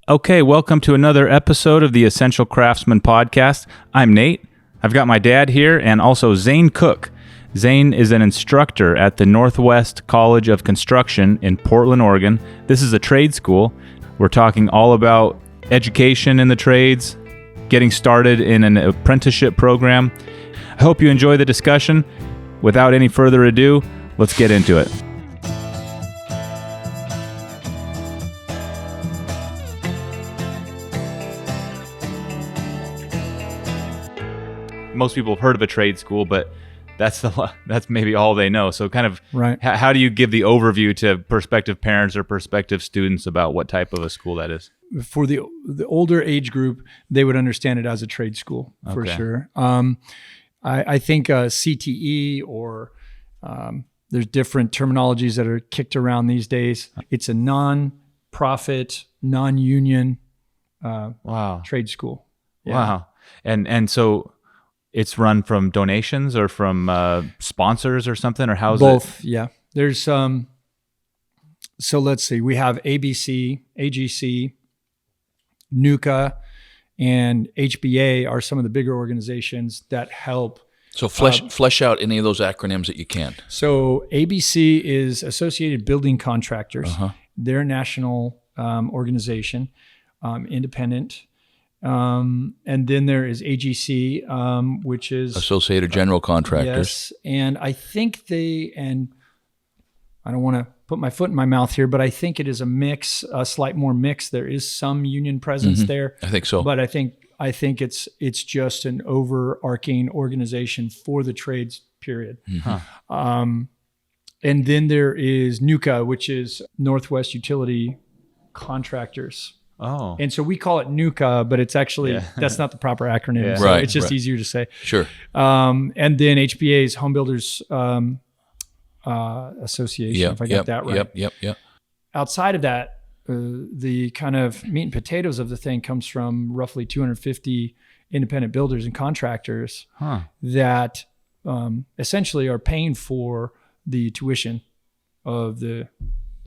Okay, welcome to another episode of the Essential Craftsman Podcast. I'm Nate. I've got my dad here and also Zane Cook. Zane is an instructor at the Northwest College of Construction in Portland, Oregon. This is a trade school. We're talking all about education in the trades, getting started in an apprenticeship program. I hope you enjoy the discussion. Without any further ado, let's get into it. Most people have heard of a trade school, but that's maybe all they know. So kind of right. How do you give the overview to prospective parents or prospective students about what type of a school that is? For the older age group, they would understand it as a trade school for sure. I think CTE or there's different terminologies that are kicked around these days. It's a non-profit, non-union trade school. Yeah. Wow. And so it's run from donations or from sponsors or something, or how's both? Yeah. There's so let's see. We have ABC, AGC, NUCA, and HBA are some of the bigger organizations that help. So flesh out any of those acronyms that you can. So ABC is Associated Building Contractors. They're a national organization, independent. And then there is AGC, which is Associated General Contractors. Yes, and I think I don't want to put my foot in my mouth here, but I think it is a slight more mix. There is some union presence there. I think so. But I think it's just an overarching organization for the trades, period. And then there is NUCA, which is Northwest Utility Contractors. Oh. And so we call it NUCA, but it's actually, that's not the proper acronym. Yeah. So Right, it's just right. easier to say. Sure. And then HBA's Home Builders Association, if I got that right. Yep. Outside of that, the kind of meat and potatoes of the thing comes from roughly 250 independent builders and contractors that essentially are paying for the tuition of the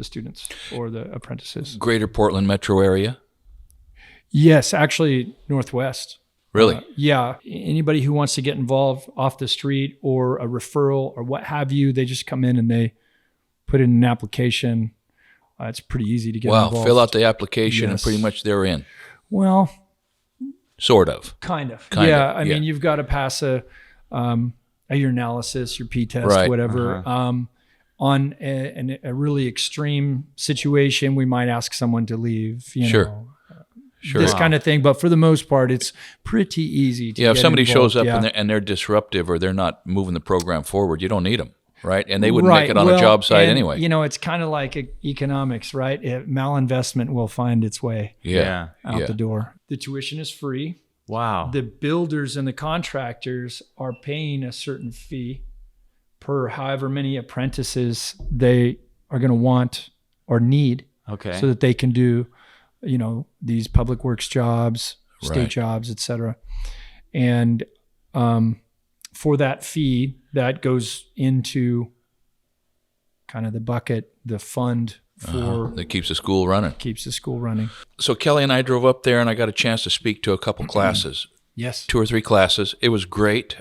students or the apprentices. Greater Portland metro area? Yes, actually Northwest. Really? Yeah. Anybody who wants to get involved off the street or a referral or what have you, they just come in and they put in an application. It's pretty easy to get involved. Wow, fill out the application and pretty much they're in. Well, sort of. kind of. Kind yeah, of, I mean, you've got to pass your analysis, your P-test, Right. whatever. On a really extreme situation, we might ask someone to leave, you know, this kind of thing. But for the most part, it's pretty easy to if somebody involved. shows up and they're disruptive or they're not moving the program forward, you don't need them, right? And they wouldn't make it on a job site anyway. You know, it's kind of like economics, right? Malinvestment will find its way out the door. The tuition is free. Wow. The builders and the contractors are paying a certain fee per however many apprentices they are going to want or need, so that they can do, you know, these public works jobs, state jobs, et cetera. And for that fee, that goes into kind of the bucket, the fund for that keeps the school running. So Kelly and I drove up there and I got a chance to speak to a couple classes. Yes. 2 or 3 classes. It was great.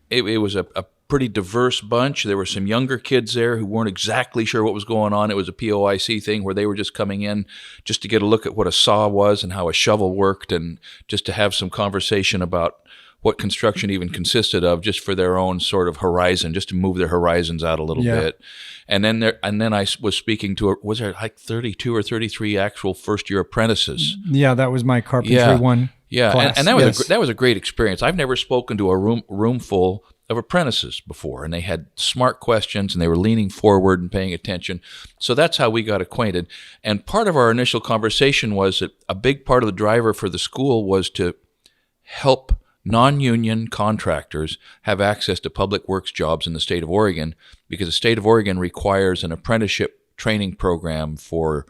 It was a pretty diverse bunch. There were some younger kids there who weren't exactly sure what was going on. It was a POIC thing where they were just coming in just to get a look at what a saw was and how a shovel worked and just to have some conversation about what construction even consisted of, just for their own sort of horizon, just to move their horizons out a little bit. And then I was speaking to was there like 32 or 33 actual first-year apprentices? Yeah, that was my carpentry one. Yeah, class. and that was a great experience. I've never spoken to a room full of apprentices before, and they had smart questions and they were leaning forward and paying attention. So that's how we got acquainted. And part of our initial conversation was that a big part of the driver for the school was to help non-union contractors have access to public works jobs in the state of Oregon, because the state of Oregon requires an apprenticeship training program for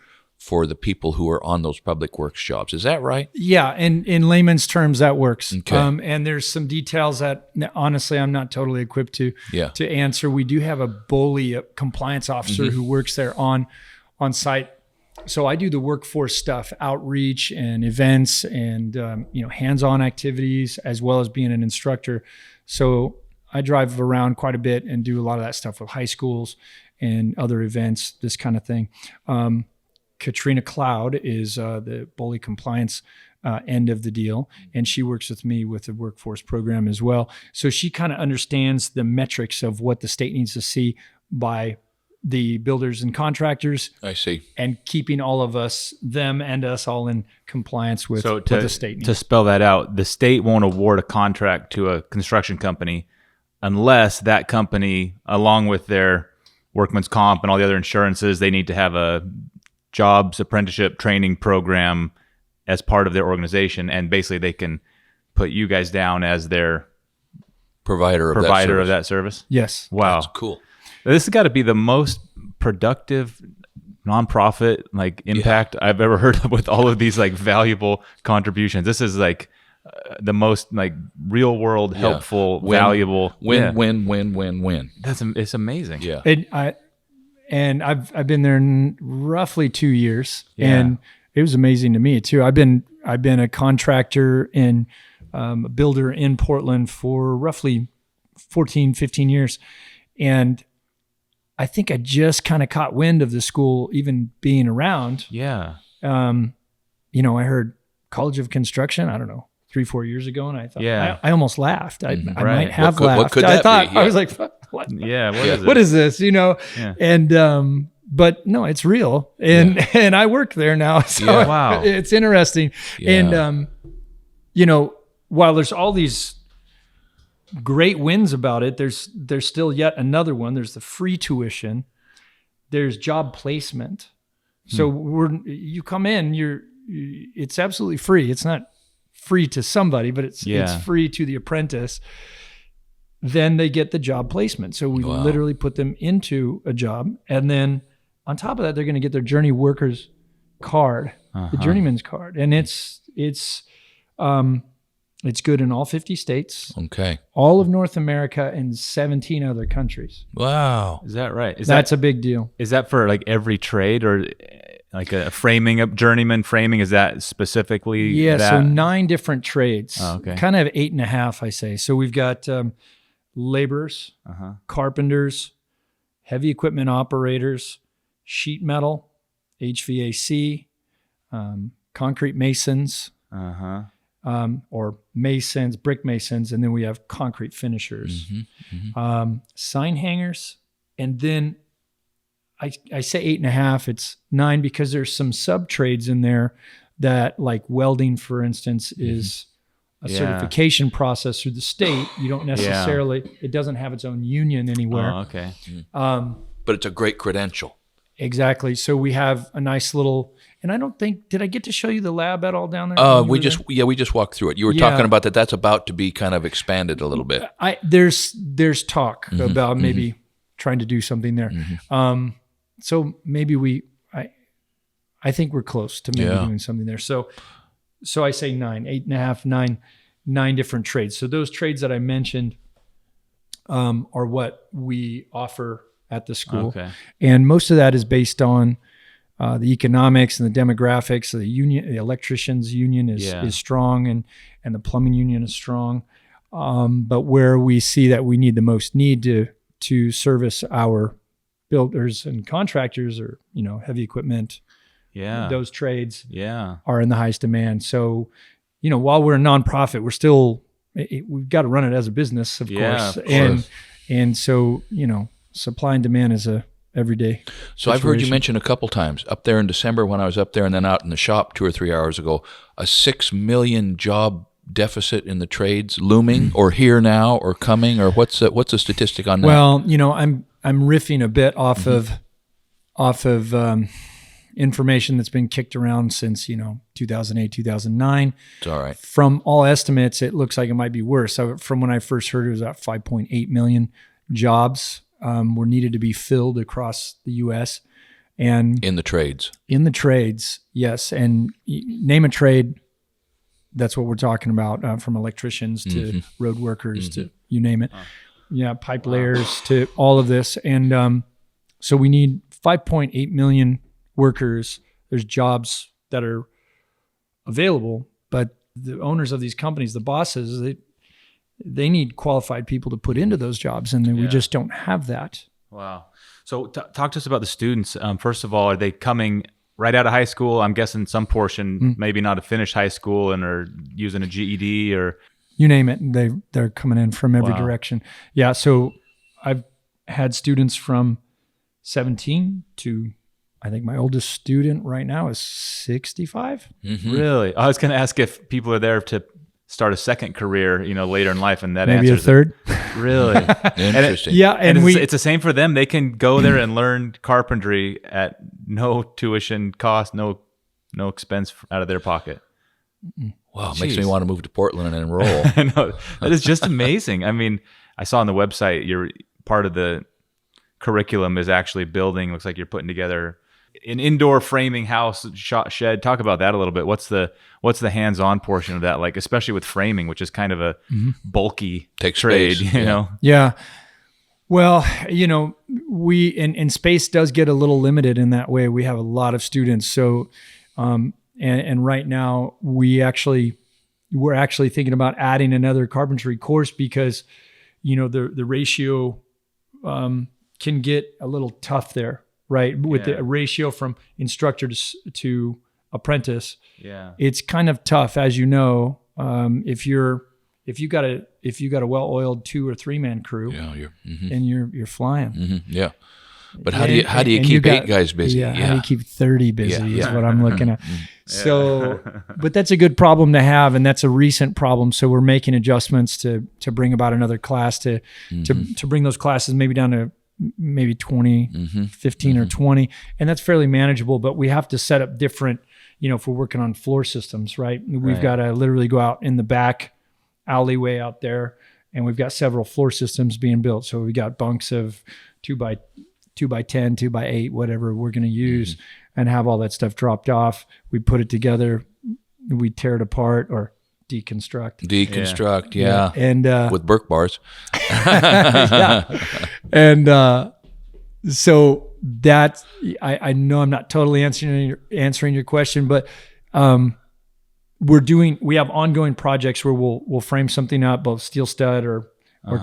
the people who are on those public works jobs. Is that right? Yeah, in layman's terms, that works. Okay. And there's some details that, honestly, I'm not totally equipped to answer. We do have a BOLI, a compliance officer, who works there on site so I do the workforce stuff, outreach and events and, hands-on activities, as well as being an instructor. So I drive around quite a bit and do a lot of that stuff with high schools and other events, this kind of thing. Katrina Cloud is the bully compliance end of the deal, and she works with me with the workforce program as well. So she kind of understands the metrics of what the state needs to see by the builders and contractors. I see. And keeping all of us, them and us, all in compliance with what the state needs. To spell that out, the state won't award a contract to a construction company unless that company, along with their workman's comp and all the other insurances, they need to have a jobs apprenticeship training program as part of their organization, and basically they can put you guys down as their provider of that service. Yes. Wow. That's cool. This has got to be the most productive nonprofit impact I've ever heard of, with all of these valuable contributions. This is the most real world helpful, valuable win. It's amazing. Yeah. And I've been there roughly 2 years, and it was amazing to me too. I've been a contractor and a builder in Portland for roughly 14, 15 years. And I think I just kind of caught wind of the school even being around. Yeah. I heard College of Construction, I don't know, 3-4 years ago. And I thought, I almost laughed. I might have laughed. What could that be? Yeah. I was like, what? Yeah. What is this? Yeah. And, but no, it's real. And I work there now. So wow. It's interesting. Yeah. And, while there's all these great wins about it, there's still yet another one. There's the free tuition. There's job placement. So you come in, it's absolutely free. It's not free to somebody, but it's free to the apprentice. Then they get the job placement. So we literally put them into a job. And then on top of that, they're going to get their journey workers card, the journeyman's card. And it's good in all 50 states. Okay. All of North America and 17 other countries. Wow. Is that right? That's a big deal. Is that for every trade, or a framing, a journeyman framing? Is that specifically that? So 9 different trades. Oh, okay. Kind of 8.5, I say. So we've got laborers, carpenters, heavy equipment operators, sheet metal, HVAC, concrete masons, or masons, brick masons, and then we have concrete finishers, sign hangers, and then I say 8.5. It's 9 because there's some sub trades in there that, like welding, for instance, is a certification process through the state. You don't necessarily, it doesn't have its own union anywhere. Oh, okay. But it's a great credential. Exactly. So we have a nice little, and I don't think, did I get to show you the lab at all down there? We just walked through it. You were talking about that's about to be kind of expanded a little bit. There's talk about maybe trying to do something there. So maybe I think we're close to maybe doing something there. So I say 9, 8.5, 9 different trades. So those trades that I mentioned are what we offer at the school. Okay. And most of that is based on the economics and the demographics. The union, the electricians union is strong, and the plumbing union is strong. But where we see that we need the most need to service our builders and contractors, or heavy equipment, those trades are in the highest demand. So while we're a nonprofit, we're still we've got to run it as a business, of course. And so supply and demand is a everyday So I've heard you mention a couple times up there in December when I was up there, and then out in the shop 2 or 3 hours ago, a 6 million job deficit in the trades looming, or here now, or coming, or what's the statistic on that? Well, I'm riffing a bit off of information that's been kicked around since 2008, 2009. It's all right. From all estimates, it looks like it might be worse. So from when I first heard, it was about 5.8 million jobs were needed to be filled across the U.S. and in the trades. In the trades, yes. And name a trade, that's what we're talking about, from electricians to road workers to you name it. Pipe layers to all of this. And so we need 5.8 million workers there's jobs that are available, but the owners of these companies, the bosses, they need qualified people to put into those jobs, and we just don't have that. Wow. So talk to us about the students. First of all, are they coming right out of high school? I'm guessing some portion, maybe not a finished high school, and are using a GED or you name it. They're coming in from every direction. Yeah. So I've had students from 17 to, I think my oldest student right now is 65. Really? I was going to ask if people are there to start a second career, later in life, and that maybe answers a third. Really? Interesting. And it's the same for them. They can go there and learn carpentry at no tuition cost, no expense out of their pocket. Wow, it makes me want to move to Portland and enroll. I know. That is just amazing. I mean, I saw on the website you're part of the curriculum is actually building. Looks like you're putting together an indoor framing house shed. Talk about that a little bit. What's the hands-on portion of that like, especially with framing, which is kind of a bulky trade, space. you know? Yeah. Well, we and space does get a little limited in that way. We have a lot of students. So and right now we're actually thinking about adding another carpentry course because the ratio can get a little tough there. Right. With the ratio from instructor to apprentice. Yeah. It's kind of tough, as you know, if you got a well-oiled 2 or 3 man crew and you're flying. Yeah. But how do you keep 8 guys busy? Yeah. How do you keep 30 busy is what I'm looking at. So, but that's a good problem to have. And that's a recent problem. So we're making adjustments to bring about another class to bring those classes maybe down to maybe 20, 15 or 20. And that's fairly manageable, but we have to set up different, if we're working on floor systems, right? We've got to literally go out in the back alleyway out there, and we've got several floor systems being built. So we got bunks of 2 by 10, 2 by 8, whatever we're going to use, and have all that stuff dropped off. We put it together, we tear it apart or deconstruct. Yeah. And with Burke bars. And so that I know I'm not totally answering your question, but we have ongoing projects where we'll frame something up, both steel stud or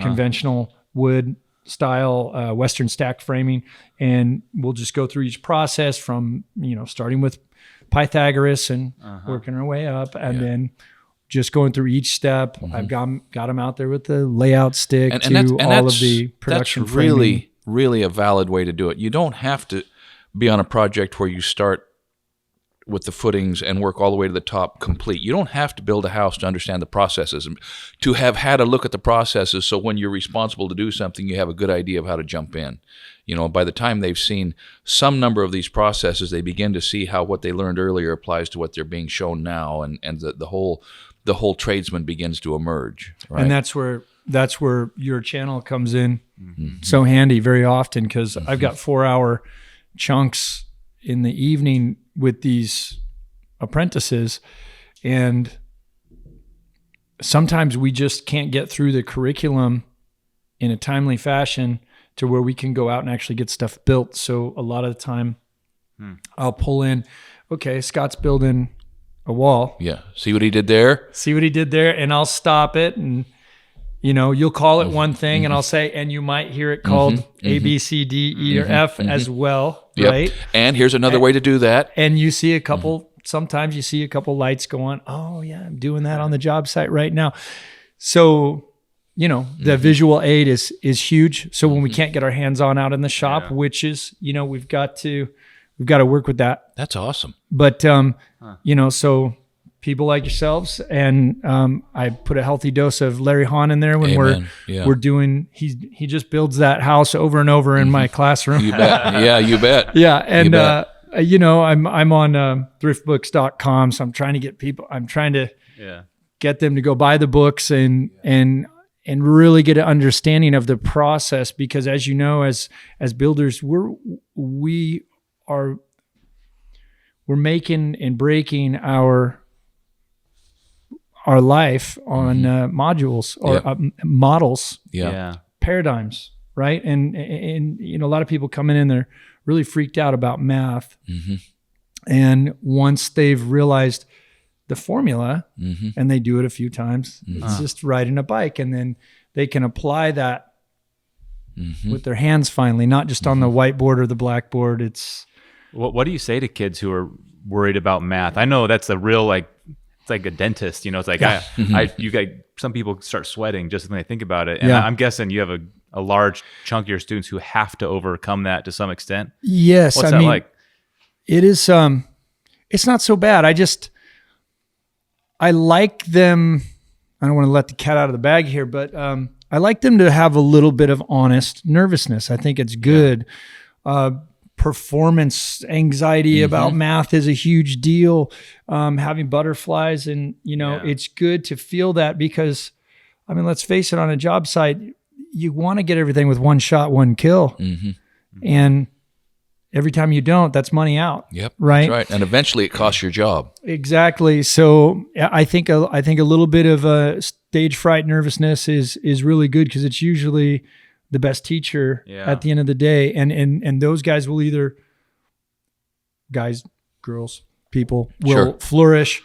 conventional wood style Western stack framing, and we'll just go through each process from starting with Pythagoras and working our way up, and then just going through each step. I've got them out there with the layout stick and all of the production. That's really, really a valid way to do it. You don't have to be on a project where you start with the footings and work all the way to the top complete. You don't have to build a house to understand the processes and to have had a look at the processes. So when you're responsible to do something, you have a good idea of how to jump in. By the time they've seen some number of these processes, they begin to see how what they learned earlier applies to what they're being shown now, and the whole tradesman begins to emerge. Right? And that's where your channel comes in so handy very often, because I've got 4-hour chunks in the evening with these apprentices, and sometimes we just can't get through the curriculum in a timely fashion to where we can go out and actually get stuff built. So a lot of the time I'll pull in, okay, Scott's building a wall. Yeah. See what he did there? And I'll stop it, and you'll call it one thing, and I'll say, and you might hear it called A, B, C, D, E, or F as well, right? And here's another way to do that. And you see a couple, sometimes you see a couple lights go on. Oh yeah, I'm doing that on the job site right now. So, the visual aid is huge. So when we can't get our hands on out in the shop, which is, we've got to work with that. That's awesome. But, so people like yourselves, and I put a healthy dose of Larry Hahn in there when we're doing. He just builds that house over and over in my classroom. You bet. Yeah, you bet. Yeah, and I'm on thriftbooks.com, so I'm trying to get people. I'm trying to get them to go buy the books and really get an understanding of the process, because as you know, as builders, we're making and breaking our life on modules or models, paradigms, right? And a lot of people come in and they're really freaked out about math, And once they've realized the formula and they do it a few times, it's just riding a bike. And then they can apply that with their hands finally, not just on the whiteboard or the blackboard. It's what do you say to kids who are worried about math? I know that's a real, like, it's like a dentist, it's like, you got some people start sweating just when they think about it. And I'm guessing you have a large chunk of your students who have to overcome that to some extent. Yes. What's that like? It is, it's not so bad. I like them. I don't want to let the cat out of the bag here, but I like them to have a little bit of honest nervousness. I think it's good. Performance anxiety about math is a huge deal. Having butterflies, and it's good to feel that, because let's face it, on a job site, you want to get everything with one shot, one kill. And every time you don't, that's money out. Yep. Right. That's right. And eventually it costs your job. Exactly. So I think a little bit of stage fright nervousness is really good, because it's usually the best teacher at the end of the day. And those guys will either, girls, people will flourish.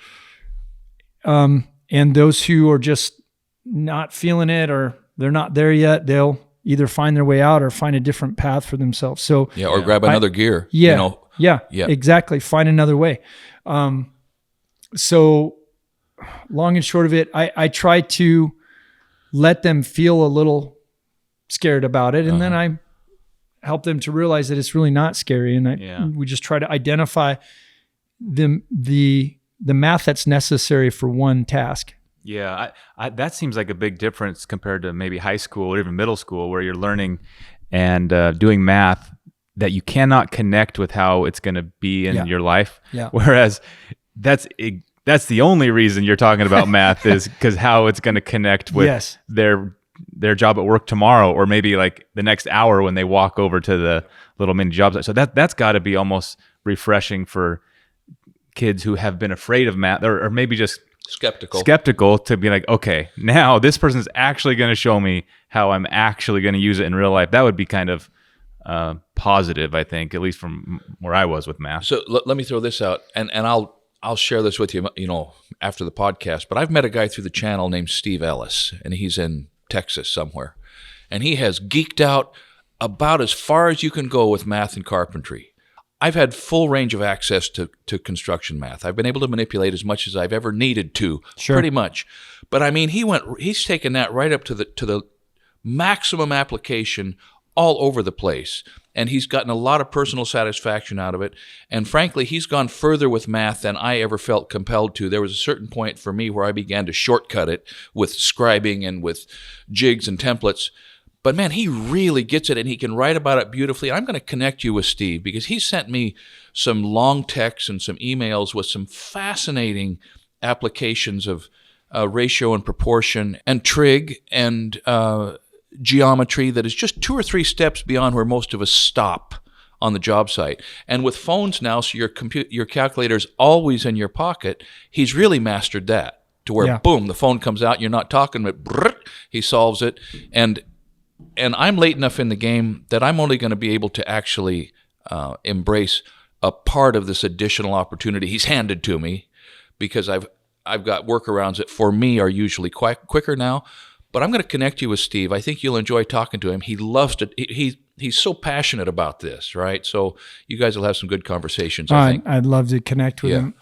And those who are just not feeling it, or they're not there yet, they'll either find their way out or find a different path for themselves. So or grab another gear. Exactly. Find another way. So long and short of it, I try to let them feel a little scared about it, and then I help them to realize that it's really not scary, and we just try to identify the math that's necessary for one task. Yeah, that seems like a big difference compared to maybe high school or even middle school, where you're learning and doing math that you cannot connect with how it's going to be in your life. Yeah. Whereas that's the only reason you're talking about math is because how it's going to connect with their job at work tomorrow, or maybe like the next hour when they walk over to the little mini job site. So that's got to be almost refreshing for kids who have been afraid of math, or maybe just skeptical, to be like, okay, now this person's actually going to show me how I'm actually going to use it in real life. That would be kind of positive, I think, at least from where I was with math. So let me throw this out, and I'll share this with you, after the podcast. But I've met a guy through the channel named Steve Ellis, and he's in Texas somewhere, and he has geeked out about as far as you can go with math and carpentry. I've had full range of access to construction math. I've been able to manipulate as much as I've ever needed to, pretty much. But he's taken that right up to the maximum application all over the place. And he's gotten a lot of personal satisfaction out of it. And frankly, he's gone further with math than I ever felt compelled to. There was a certain point for me where I began to shortcut it with scribing and with jigs and templates. But man, he really gets it, and he can write about it beautifully. I'm going to connect you with Steve, because he sent me some long texts and some emails with some fascinating applications of ratio and proportion and trig and geometry that is just 2 or 3 steps beyond where most of us stop on the job site. And with phones now, so your calculator's always in your pocket, he's really mastered that to where, boom, the phone comes out, you're not talking, but he solves it. And I'm late enough in the game that I'm only going to be able to actually embrace a part of this additional opportunity he's handed to me, because I've got workarounds that for me are usually quite quicker now. But I'm going to connect you with Steve. I think you'll enjoy talking to him. He loves to. He's so passionate about this, right? So you guys will have some good conversations, I think. I'd love to connect with him.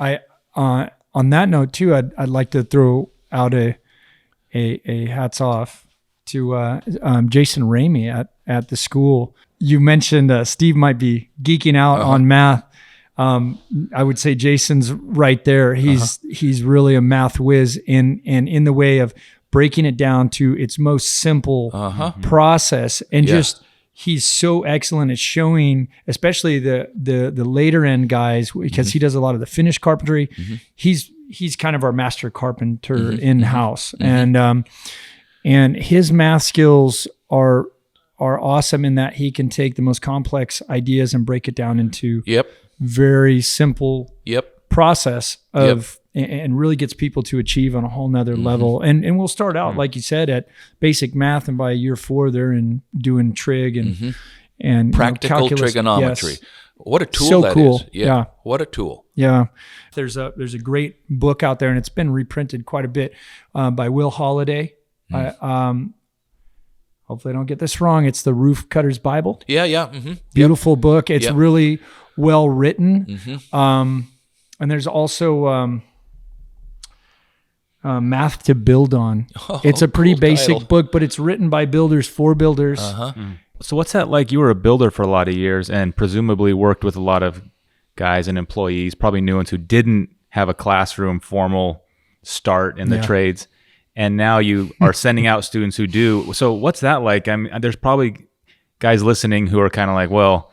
On that note too, I'd like to throw out a hats off to Jason Ramey at the school. You mentioned Steve might be geeking out on math. I would say Jason's right there. He's really a math whiz in the way of breaking it down to its most simple process, and just he's so excellent at showing, especially the later end guys, because he does a lot of the finished carpentry. He's kind of our master carpenter in house, and his math skills are awesome in that he can take the most complex ideas and break it down into very simple process of and really gets people to achieve on a whole nother level. And we'll start out, like you said, at basic math, and by year 4 they're doing trig and practical calculus, trigonometry. Yes. What a tool So that cool. is. Yeah. What a tool. Yeah. There's a great book out there, and it's been reprinted quite a bit by Will Holiday. Hopefully I don't get this wrong. It's the Roof Cutter's Bible. Yeah, yeah. Mm-hmm. Beautiful book. It's really well written. Mm-hmm. And there's also Math to Build On. It's a pretty basic title. book, but it's written by builders for builders. So what's that like? You were a builder for a lot of years and presumably worked with a lot of guys and employees, probably new ones who didn't have a classroom formal start in the trades. And now you are sending out students who do. So what's that like? I mean, there's probably guys listening who are kind of like, well,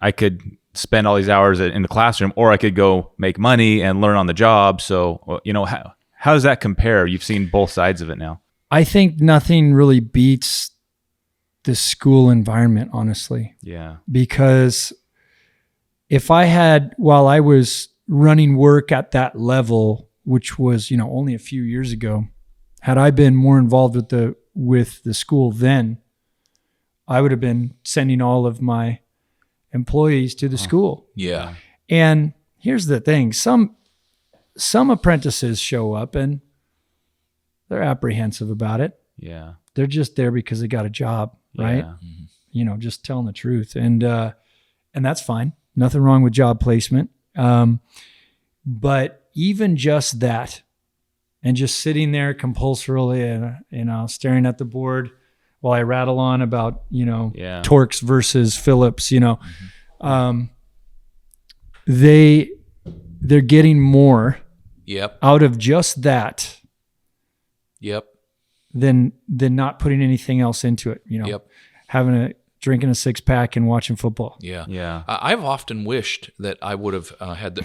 I could spend all these hours in the classroom, or I could go make money and learn on the job. So, how does that compare? You've seen both sides of it now. I think nothing really beats the school environment, honestly. Yeah. Because if I had, while I was running work at that level, which was, only a few years ago, had I been more involved with the school then, I would have been sending all of my employees to the school. Yeah. And here's the thing. Some apprentices show up and they're apprehensive about it. Yeah. They're just there because they got a job, right? Yeah. Mm-hmm. Just telling the truth. And that's fine. Nothing wrong with job placement. But even just that, and just sitting there compulsorily and, staring at the board while I rattle on about, Torx versus Phillips, they're getting more out of just that than not putting anything else into it, drinking a 6-pack and watching football. Yeah. I've often wished that I would have had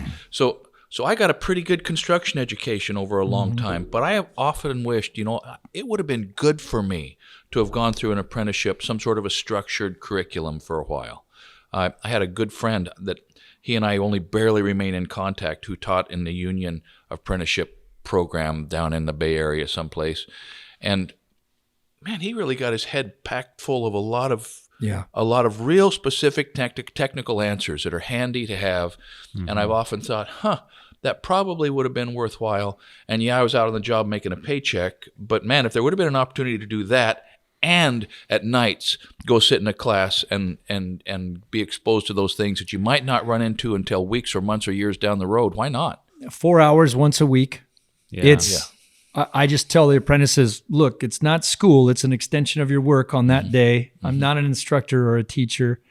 So I got a pretty good construction education over a long time, but I have often wished, it would have been good for me to have gone through an apprenticeship, some sort of a structured curriculum for a while. I had a good friend that he and I only barely remain in contact who taught in the union apprenticeship program down in the Bay Area someplace. And man, he really got his head packed full of a lot of real specific technical answers that are handy to have. And I've often thought, that probably would have been worthwhile. And I was out on the job making a paycheck. But man, if there would have been an opportunity to do that and at nights go sit in a class and be exposed to those things that you might not run into until weeks or months or years down the road, why not? 4 hours once a week. Yeah. I just tell the apprentices, look, it's not school. It's an extension of your work on that day. I'm not an instructor or a teacher.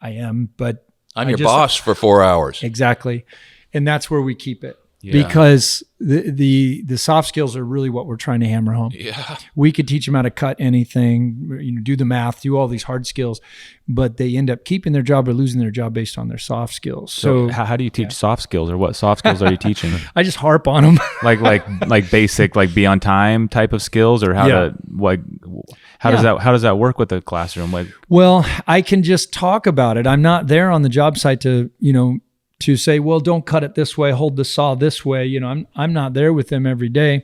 I am, but I'm your boss for 4 hours. Exactly. And that's where we keep it. Because the soft skills are really what we're trying to hammer home. Yeah. We could teach them how to cut anything, do the math, do all these hard skills, but they end up keeping their job or losing their job based on their soft skills. So how do you teach soft skills, or what soft skills are you teaching? I just harp on them. like basic, like be on time type of skills, or how does that work with the classroom? Well, I can just talk about it. I'm not there on the job site to say, well, don't cut it this way, hold the saw this way. I'm not there with them every day.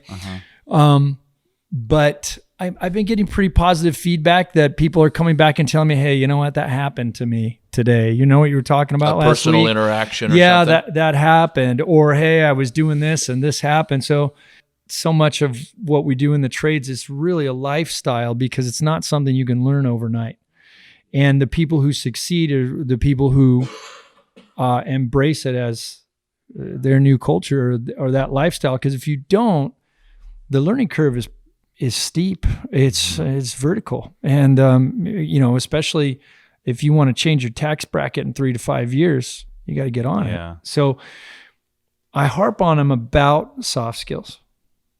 But I've been getting pretty positive feedback that people are coming back and telling me, hey, you know what, that happened to me today. You know what you were talking about last week? Personal interaction or something? that happened. Or, hey, I was doing this and this happened. So much of what we do in the trades is really a lifestyle, because it's not something you can learn overnight. And the people who succeed are the people who embrace it as their new culture or that lifestyle. Because if you don't, the learning curve is steep. It's vertical, and especially if you want to change your tax bracket in 3 to 5 years, you got to get on it. So I harp on them about soft skills.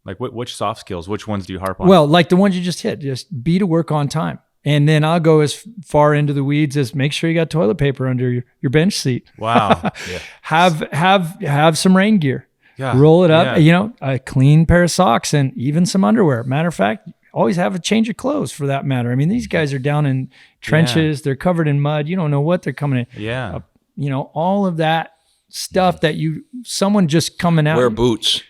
Like which soft skills? Which ones do you harp on? Well, like the ones you just hit. Just be to work on time. And then I'll go as far into the weeds as make sure you got toilet paper under your bench seat. Wow. Yeah. Have some rain gear. Yeah. Roll it up. Yeah. A clean pair of socks and even some underwear. Matter of fact, always have a change of clothes for that matter. I mean, these guys are down in trenches. Yeah. They're covered in mud. You don't know what they're coming in. Yeah. All of that stuff that someone just coming out. Wear boots.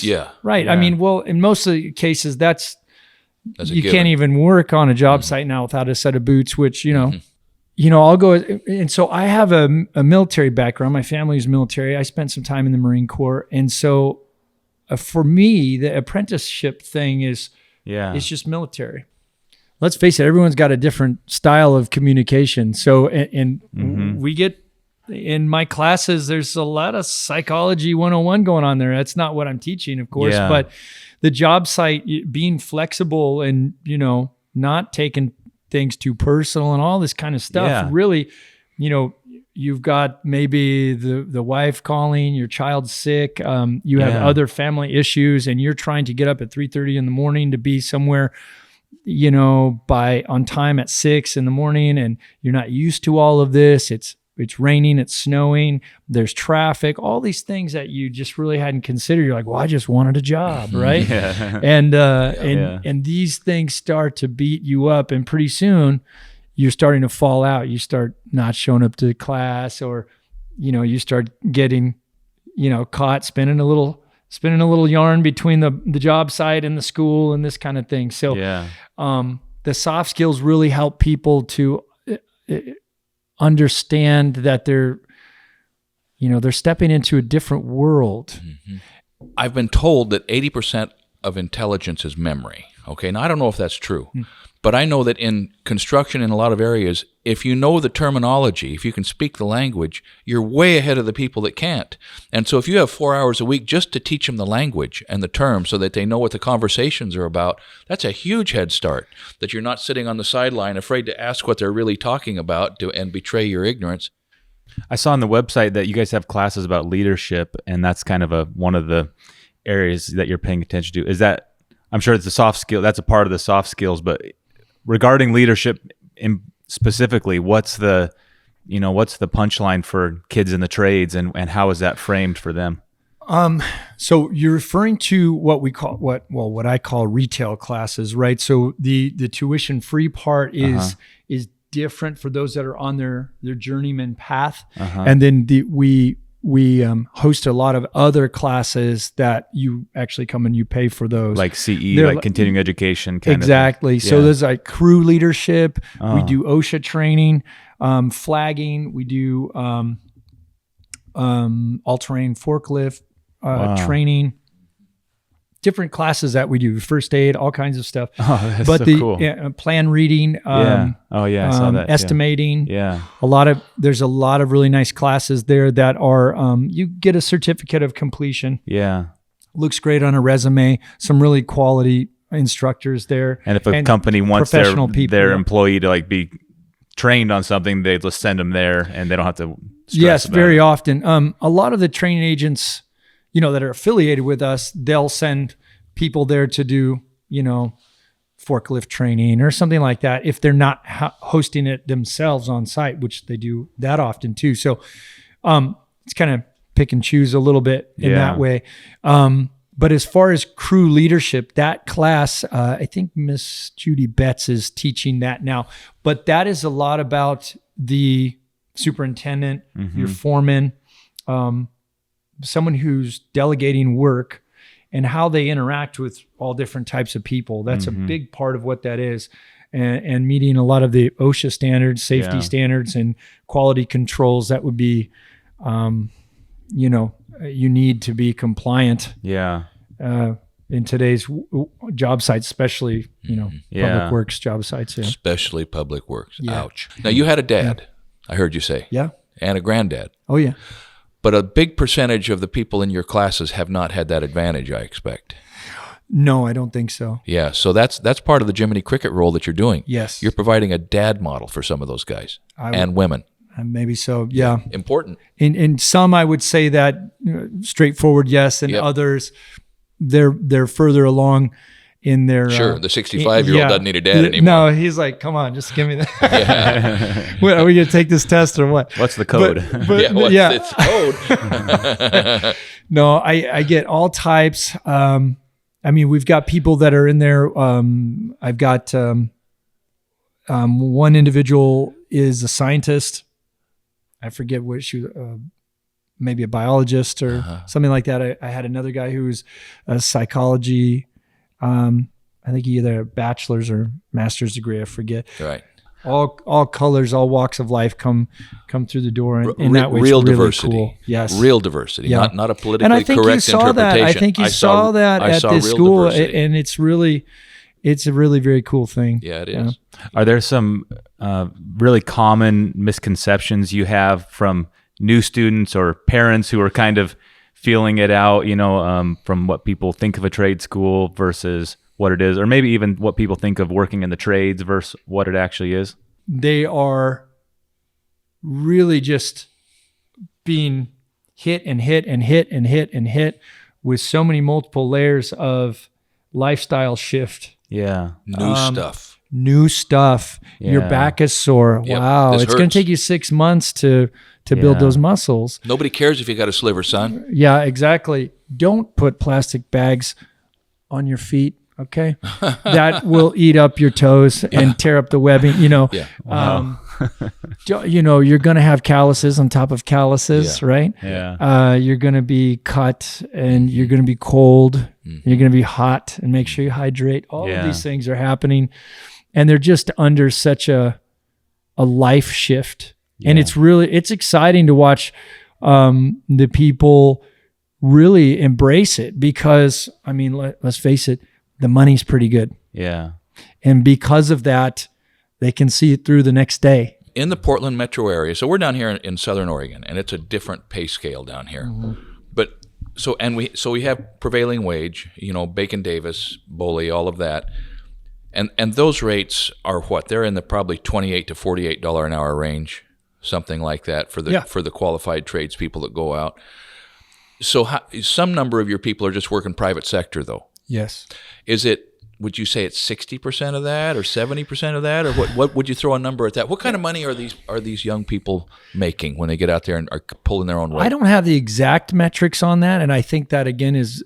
Yeah. Right. Yeah. I mean, well, in most of the cases, you given. can't even work on a job site now without a set of boots, which, I'll go, and so I have a military background. My family's military. I spent some time in the Marine Corps, and so for me, the apprenticeship thing is it's just military. Let's face it, everyone's got a different style of communication. So, and we get in my classes, there's a lot of psychology 101 going on there. That's not what I'm teaching, of course, but the job site, being flexible and, not taking things too personal and all this kind of stuff. Really, you've got maybe the wife calling, your child's sick, you have other family issues, and you're trying to get up at 3:30 in the morning to be somewhere, by on time at 6 in the morning, and you're not used to all of this. It's raining, it's snowing, there's traffic, all these things that you just really hadn't considered. You're like, well, I just wanted a job, right? And these things start to beat you up, and pretty soon you're starting to fall out. You start not showing up to class, or you start getting caught spinning a little yarn between the job site and the school and this kind of thing. So the soft skills really help people to understand that they're stepping into a different world. I've been told that 80% of intelligence is memory. Okay, now I don't know if that's true, but I know that in construction in a lot of areas, if you know the terminology, if you can speak the language, you're way ahead of the people that can't. And so if you have 4 hours a week just to teach them the language and the terms so that they know what the conversations are about, that's a huge head start, that you're not sitting on the sideline afraid to ask what they're really talking about and betray your ignorance. I saw on the website that you guys have classes about leadership, and that's kind of one of the areas that you're paying attention to. Is that, I'm sure it's a soft skill, that's a part of the soft skills, but regarding leadership specifically, what's the punchline for kids in the trades, and how is that framed for them? So you're referring to what I call retail classes, right? So the tuition free part is different for those that are on their journeyman path. And then we host a lot of other classes that you actually come and you pay for those. Like CE, like continuing education kind exactly. of thing. So there's like crew leadership. We do OSHA training, flagging. We do all-terrain forklift training. Different classes that we do, first aid, all kinds of stuff. Oh, that's so cool. Plan reading, I saw that. estimating. Yeah. There's a lot of really nice classes there that are, you get a certificate of completion. Yeah. Looks great on a resume. Some really quality instructors there. And if a company wants their employee to be trained on something, they just send them there and they don't have to stress about very it. often. A lot of the training agents, that are affiliated with us, they'll send people there to do, forklift training or something like that if they're not hosting it themselves on site, which they do that often too. So it's kind of pick and choose a little bit in that way. But as far as crew leadership, that class, I think Miss Judy Betts is teaching that now, but that is a lot about the superintendent, your foreman, someone who's delegating work and how they interact with all different types of people. That's a big part of what that is. And meeting a lot of the OSHA standards, safety standards, and quality controls that would be, you need to be compliant. Yeah. In today's job sites, especially, public works job sites. Yeah. Especially public works. Yeah. Ouch. Now you had a dad, I heard you say. Yeah. And a granddad. Oh, yeah. But a big percentage of the people in your classes have not had that advantage, I expect. No, I don't think so. Yeah, so that's part of the Jiminy Cricket role that you're doing. Yes. You're providing a dad model for some of those guys and women. Maybe so, yeah. Important. In some, I would say that straightforward, yes, and others, they're further along in their... Sure, the 65-year-old doesn't need a dad anymore. No, he's like, come on, just give me that. Yeah. Are we going to take this test or what? What's the code? What's its code? No, I get all types. We've got people that are in there. I've got one individual is a scientist. I forget what she maybe a biologist or something like that. I had another guy who was a psychology. I think he either a bachelor's or master's degree. I forget. Right. all colors, all walks of life come through the door, and that way real it's really diversity. Cool. Yes, real diversity, not a politically and I think correct you saw interpretation. That. I think you saw that at this school, diversity. and it's a really very cool thing. Yeah, it is. Are there some really common misconceptions you have from new students or parents who are kind of feeling it out, from what people think of a trade school versus what it is, or maybe even what people think of working in the trades versus what it actually is? They are really just being hit and hit and hit and hit and hit with so many multiple layers of lifestyle shift. Yeah. New stuff. Yeah. Your back is sore. Yep. Wow. This It's going to take you 6 months to build those muscles. Nobody cares if you got a sliver, son. Yeah, exactly. Don't put plastic bags on your feet. Okay. That will eat up your toes and tear up the webbing, Yeah. Wow. You're going to have calluses on top of calluses, right? Yeah. You're going to be cut and you're going to be cold. You're going to be hot, and make sure you hydrate. All of these things are happening, and they're just under such a life shift. Yeah. And it's exciting to watch the people really embrace it, because let's face it, the money's pretty good. Yeah. And because of that, they can see it through the next day. In the Portland metro area, so we're down here in Southern Oregon, and it's a different pay scale down here. Mm-hmm. But we have prevailing wage, Bacon Davis, Boley, all of that. And those rates are what? They're in the probably $28 to $48 an hour range, something like that for the qualified tradespeople that go out. So some number of your people are just working private sector, though. Yes. Would you say it's 60% of that, or 70% of that, or what would you throw a number at that? What kind of money are these young people making when they get out there and are pulling their own weight? I don't have the exact metrics on that, and I think that again is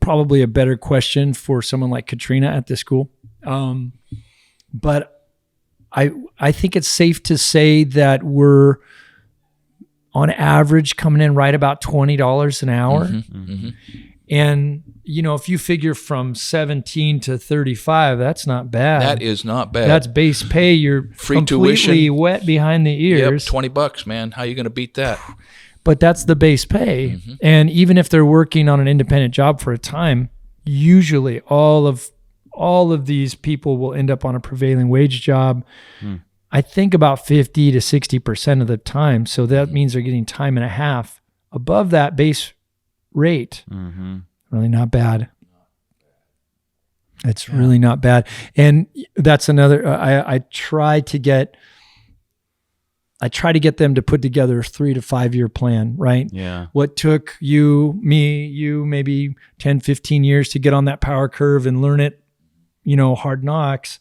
probably a better question for someone like Katrina at the school. But I think it's safe to say that we're on average coming in right about $20 an hour. Mm-hmm, mm-hmm. And, if you figure from 17 to 35, that's not bad. That is not bad. That's base pay. You're free completely tuition. Wet behind the ears. Yep, $20, man. How are you going to beat that? But that's the base pay. Mm-hmm. And even if they're working on an independent job for a time, usually all of these people will end up on a prevailing wage job. I think about 50 to 60% of the time. So that means they're getting time and a half above that base rate. Mm-hmm. Really not bad. It's really not bad. And that's another, I try to get them to put together a 3 to 5 year plan, right? Yeah. What took you maybe 10, 15 years to get on that power curve and learn it, hard knocks.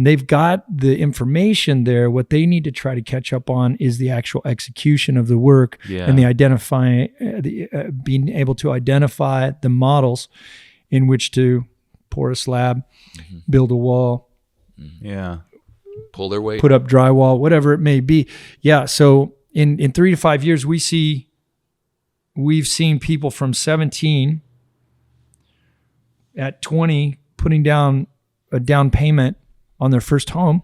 They've got the information there. What they need to try to catch up on is the actual execution of the work and being able to identify the models in which to pour a slab, build a wall, pull their weight, put up drywall, whatever it may be. Yeah. So in 3 to 5 years, we've seen people from 17 at 20 putting down a down payment on their first home,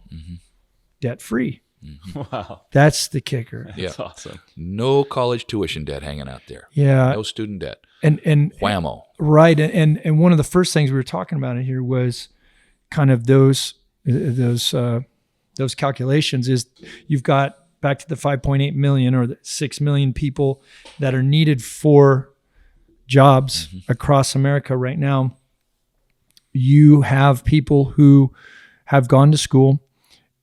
debt free. Mm-hmm. Wow. That's the kicker. That's awesome. No college tuition debt hanging out there. Yeah. No student debt. And whammo. Right. And one of the first things we were talking about in here was kind of those calculations is you've got back to the 5.8 million or the 6 million people that are needed for jobs across America right now. You have people who have gone to school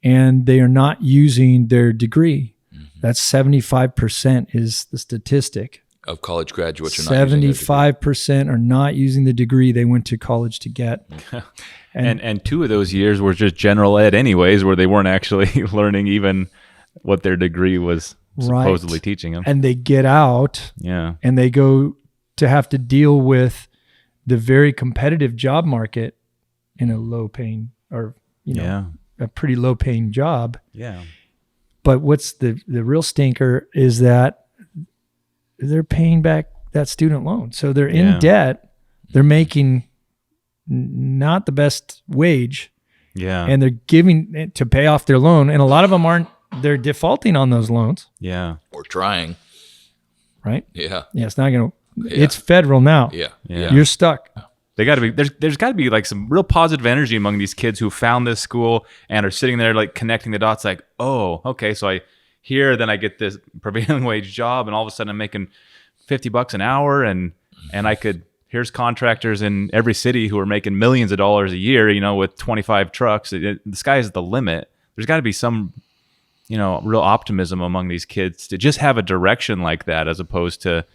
and they are not using their degree. That's 75% is the statistic. Of college graduates are not 75% are not using the degree they went to college to get. And 2 of those years were just general ed anyways, where they weren't actually learning even what their degree was supposedly teaching them. And they get out and they go to have to deal with the very competitive job market in a low paying or a pretty low paying job. Yeah. But what's the real stinker is that they're paying back that student loan. So they're in debt. They're making not the best wage, Yeah. And they're giving it to pay off their loan. And a lot of them they're defaulting on those loans. Yeah. Or trying. Right? Yeah. Yeah, it's not going to, it's federal now. Yeah. You're stuck. They got to be, there's got to be like some real positive energy among these kids who found this school and are sitting there like connecting the dots like, oh, okay, so then I get this prevailing wage job and all of a sudden I'm making $50 an hour and here's contractors in every city who are making millions of dollars a year, with 25 trucks. The sky is the limit. There's got to be some, real optimism among these kids to just have a direction like that as opposed to,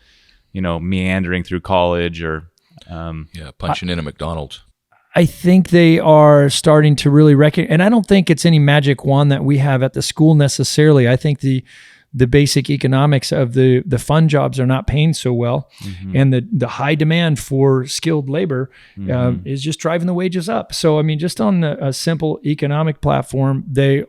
meandering through college or punching in a McDonald's. I think they are starting to really recognize, and I don't think it's any magic wand that we have at the school necessarily. I think the basic economics of the fun jobs are not paying so well, and the high demand for skilled labor is just driving the wages up. So I mean, just on a simple economic platform, they're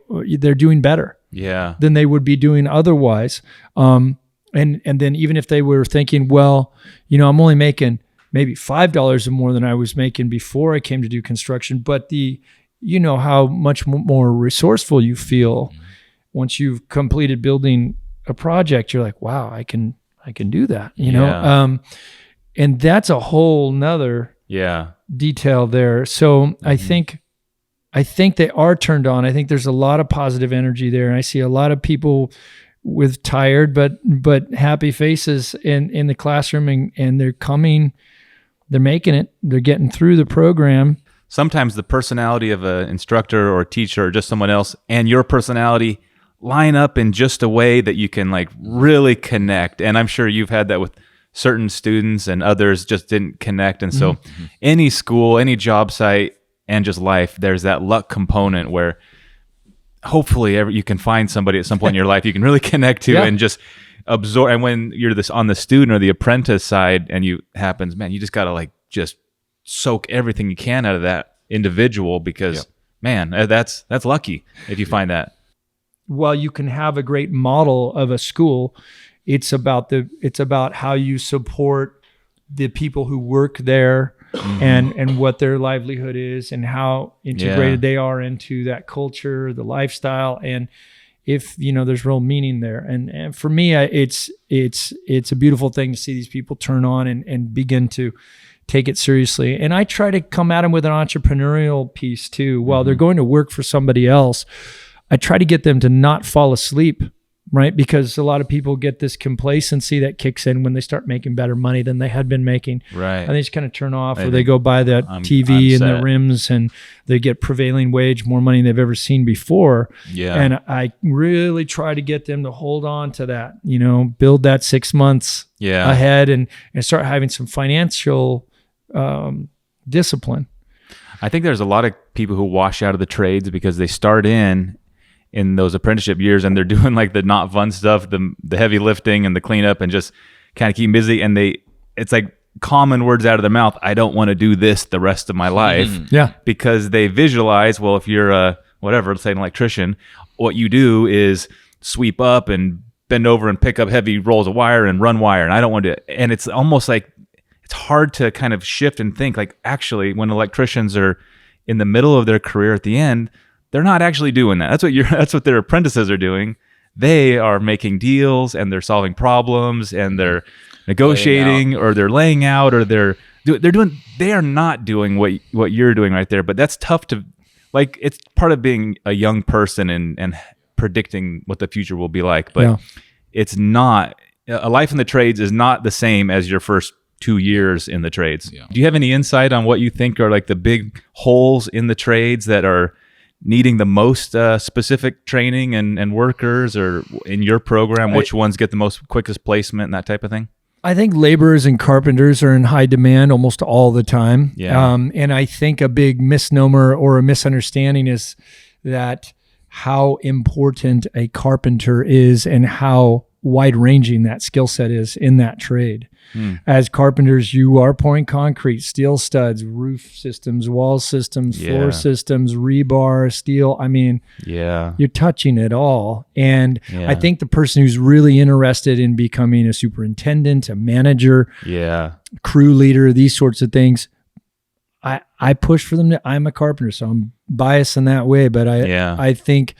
doing better than they would be doing otherwise. And then even if they were thinking, well, I'm only making maybe $5 more than I was making before I came to do construction, but how much more resourceful you feel once you've completed building a project. You're like, wow, I can do that, and that's a whole nother detail there. So I think they are turned on. I think there's a lot of positive energy there. And I see a lot of people with tired but happy faces in the classroom, and they're making it. They're getting through the program. Sometimes the personality of an instructor or a teacher or just someone else and your personality line up in just a way that you can like really connect. And I'm sure you've had that with certain students and others just didn't connect. And so any school, any job site, and just life, there's that luck component where hopefully you can find somebody at some point in your life you can really connect to and just absorb. And when you're on the student or the apprentice side and you just got to like just soak everything you can out of that individual because man, that's lucky if you find that. Well, you can have a great model of a school. It's about how you support the people who work there and what their livelihood is and how integrated they are into that culture, the lifestyle, and if there's real meaning there. And for me, it's a beautiful thing to see these people turn on and begin to take it seriously. And I try to come at them with an entrepreneurial piece too. While they're going to work for somebody else, I try to get them to not fall asleep, right? Because a lot of people get this complacency that kicks in when they start making better money than they had been making. Right. And they just kind of turn off, or they go buy that TV and the rims, and they get prevailing wage, more money than they've ever seen before. Yeah. And I really try to get them to hold on to that, build that 6 months ahead and start having some financial discipline. I think there's a lot of people who wash out of the trades because they start in those apprenticeship years and they're doing like the not fun stuff, the heavy lifting and the cleanup, and just kind of keep busy. And it's like common words out of their mouth. I don't want to do this the rest of my life. Yeah. Because they visualize, well, if you're let's say an electrician, what you do is sweep up and bend over and pick up heavy rolls of wire and run wire. And I don't want to, and it's almost like, it's hard to kind of shift and think like, actually, when electricians are in the middle of their career at the end, they're not actually doing that. That's what their apprentices are doing. They are making deals and they're solving problems and they're negotiating or they're laying out or they are not doing what you're doing right there. But that's tough to, like, it's part of being a young person and predicting what the future will be like. But it's not, a life in the trades is not the same as your first 2 years in the trades. Yeah. Do you have any insight on what you think are like the big holes in the trades that are needing the most specific training and workers, or in your program, which ones get the most quickest placement and that type of thing? I think laborers and carpenters are in high demand almost all the time. Yeah. And I think a big misnomer or a misunderstanding is that how important a carpenter is and how wide-ranging that skill set is in that trade. As carpenters, you are pouring concrete, steel studs, roof systems, wall systems, floor systems, rebar, steel. I mean, you're touching it all. And I think the person who's really interested in becoming a superintendent, a manager, crew leader, these sorts of things, I push for them. I'm a carpenter, so I'm biased in that way, but I think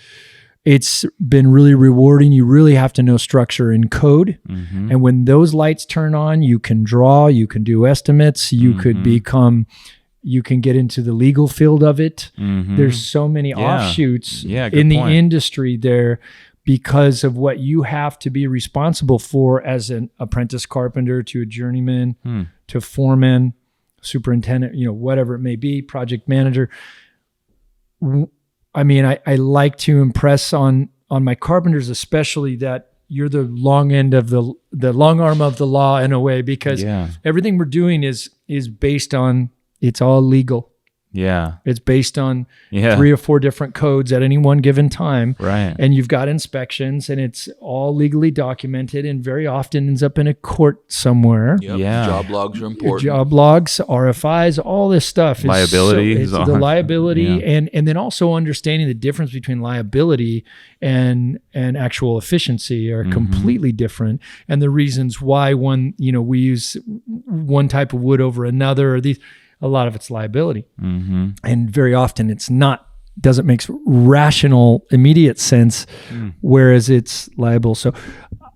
it's been really rewarding. You really have to know structure and code. Mm-hmm. And when those lights turn on, you can draw, you can do estimates, you could you can get into the legal field of it. Mm-hmm. There's so many offshoots in the industry there because of what you have to be responsible for as an apprentice carpenter to a journeyman, to foreman, superintendent, whatever it may be, project manager. I mean, I like to impress on my carpenters, especially, that you're the long end of the long arm of the law in a way, because everything we're doing is based on, it's all legal. Yeah. It's based on 3 or 4 different codes at any one given time. Right. And you've got inspections, and it's all legally documented, and very often ends up in a court somewhere. Yep. Yeah. Job logs are important. Job logs, RFIs, all this stuff. Liability. It's the liability, and then also understanding the difference between liability and actual efficiency are completely different. And the reasons why we use one type of wood over another, or these, a lot of it's liability. Mm-hmm. And very often doesn't make rational, immediate sense, whereas it's liable. So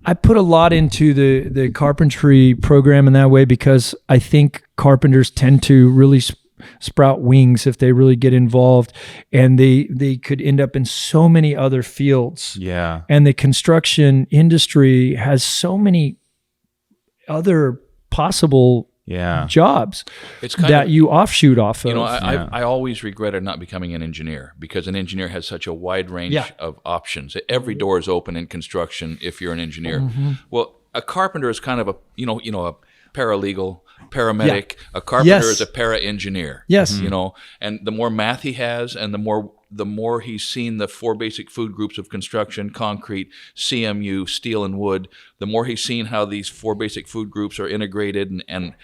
I put a lot into the carpentry program in that way, because I think carpenters tend to really sprout wings if they really get involved, and they could end up in so many other fields. Yeah. And the construction industry has so many other possible jobs that you offshoot off of. I always regretted not becoming an engineer, because an engineer has such a wide range of options. Every door is open in construction if you're an engineer. Mm-hmm. Well, a carpenter is kind of a paralegal, paramedic. A carpenter is a para-engineer. Yes. And the more math he has, and the more he's seen the 4 basic food groups of construction: concrete, CMU, steel, and wood, the more he's seen how these 4 basic food groups are integrated, and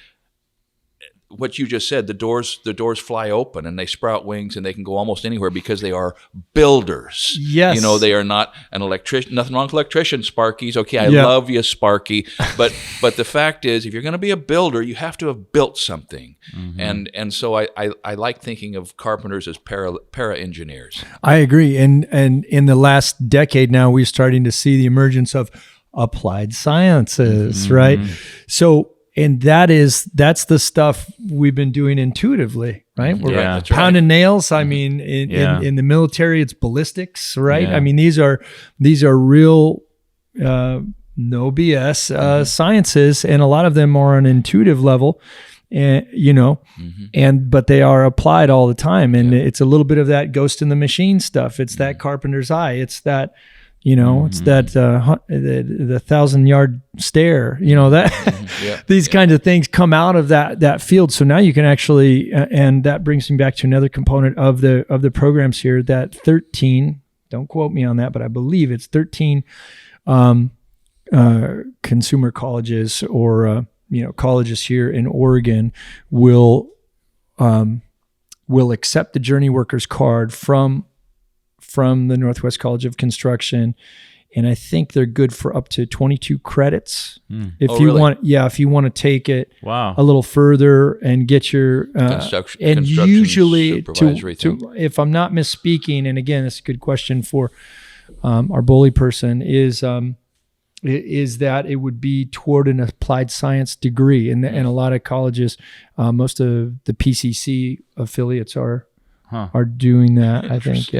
what you just said, the doors fly open and they sprout wings, and they can go almost anywhere because they are builders. Yes. They are not an electrician. Nothing wrong with electricians, Sparkies. Okay, I love you, Sparky. But the fact is, if you're going to be a builder, you have to have built something. Mm-hmm. And so I like thinking of carpenters as para engineers. I agree. And in the last decade now, we're starting to see the emergence of applied sciences, right? So, and that's the stuff we've been doing intuitively, right? We're pounding nails. I mean, in the military, it's ballistics, right? Yeah. I mean, these are real, no BS sciences, and a lot of them are on an intuitive level, and but they are applied all the time, and it's a little bit of that ghost in the machine stuff. It's that carpenter's eye. It's that. It's that the 1,000-yard stare. These kinds of things come out of that field. So now you can actually, and that brings me back to another component of the programs here. That 13, don't quote me on that, but I believe it's 13 consumer colleges or colleges here in Oregon will accept the Journey Workers card from the Northwest College of Construction, and I think they're good for up to 22 credits. If you want to take it a little further and get your and usually to if I'm not misspeaking, and again, it's a good question for our bully person, is that it would be toward an applied science degree, and a lot of colleges, most of the PCC affiliates are doing that. I think,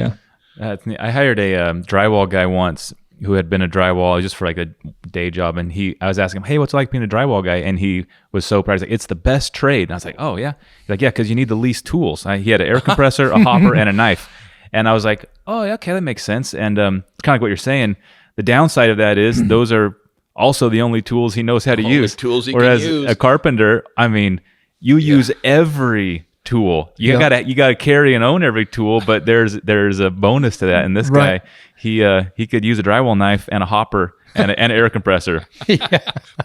I hired a drywall guy once who had been a drywall just for like a day job, and I was asking him, "Hey, what's it like being a drywall guy?" And he was so proud. He's like, "It's the best trade." And I was like, "Oh yeah." He's like, "Yeah, because you need the least tools." He had an air compressor, a hopper, and a knife. And I was like, "Oh yeah, okay, that makes sense." And it's kind of like what you're saying. The downside of that is those are also the only tools he knows how to use. Whereas a carpenter, I mean, you use every tool. You gotta carry and own every tool, but there's a bonus to that. And this guy, he could use a drywall knife and a hopper and an air compressor.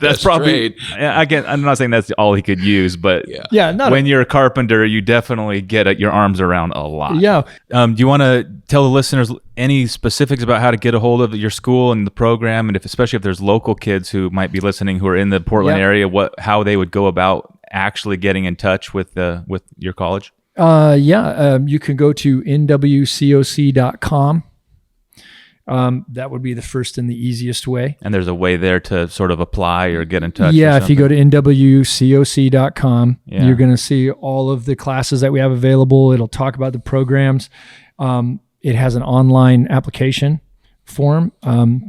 That's probably. I'm not saying that's all he could use, but when you're a carpenter, you definitely get your arms around a lot. Yeah. Do you want to tell the listeners any specifics about how to get a hold of your school and the program, and especially if there's local kids who might be listening who are in the Portland area, how they would go about actually getting in touch with your college? You can go to nwcoc.com. That would be the first and the easiest way. And there's a way there to sort of apply or get in touch. Yeah, if you go to nwcoc.com, you're going to see all of the classes that we have available. It'll talk about the programs. It has an online application form,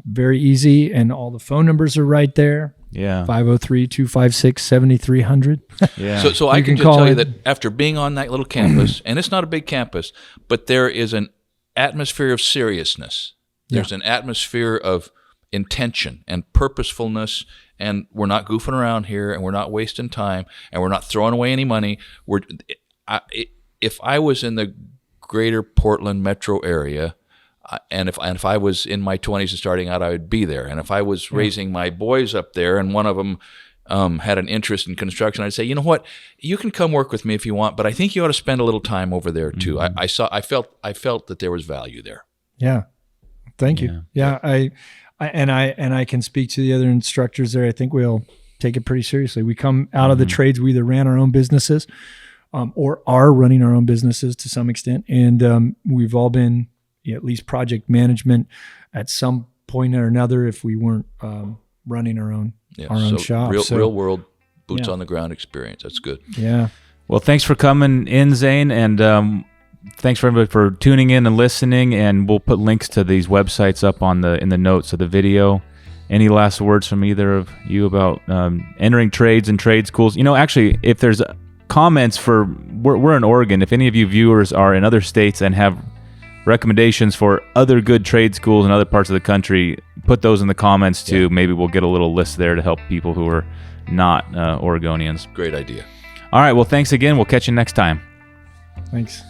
very easy, and all the phone numbers are right there. Yeah. 503-256-7300. Yeah. So I can just tell you that after being on that little campus, and it's not a big campus, but there is an atmosphere of seriousness. There's an atmosphere of intention and purposefulness, and we're not goofing around here, and we're not wasting time, and we're not throwing away any money. If I was in the greater Portland metro area, and if I was in my 20s and starting out, I would be there. And if I was raising my boys up there, and one of them had an interest in construction, I'd say, you know what, you can come work with me if you want, but I think you ought to spend a little time over there too. Mm-hmm. I felt that there was value there. Yeah. Thank you. Yeah. I can speak to the other instructors there. I think we'll take it pretty seriously. We come out of the trades. We either ran our own businesses or are running our own businesses to some extent. And we've all been at least project management at some point or another if we weren't running our own shop. Real world, boots on the ground experience. That's good. Yeah. Well, thanks for coming in, Zane. And thanks for everybody for tuning in and listening, and we'll put links to these websites up in the notes of the video. Any last words from either of you about entering trades and trade schools? Actually, if there's comments we're in Oregon, if any of you viewers are in other states and have recommendations for other good trade schools in other parts of the country, put those in the comments too. Yeah. Maybe we'll get a little list there to help people who are not Oregonians. Great idea. All right, well, thanks again. We'll catch you next time. Thanks.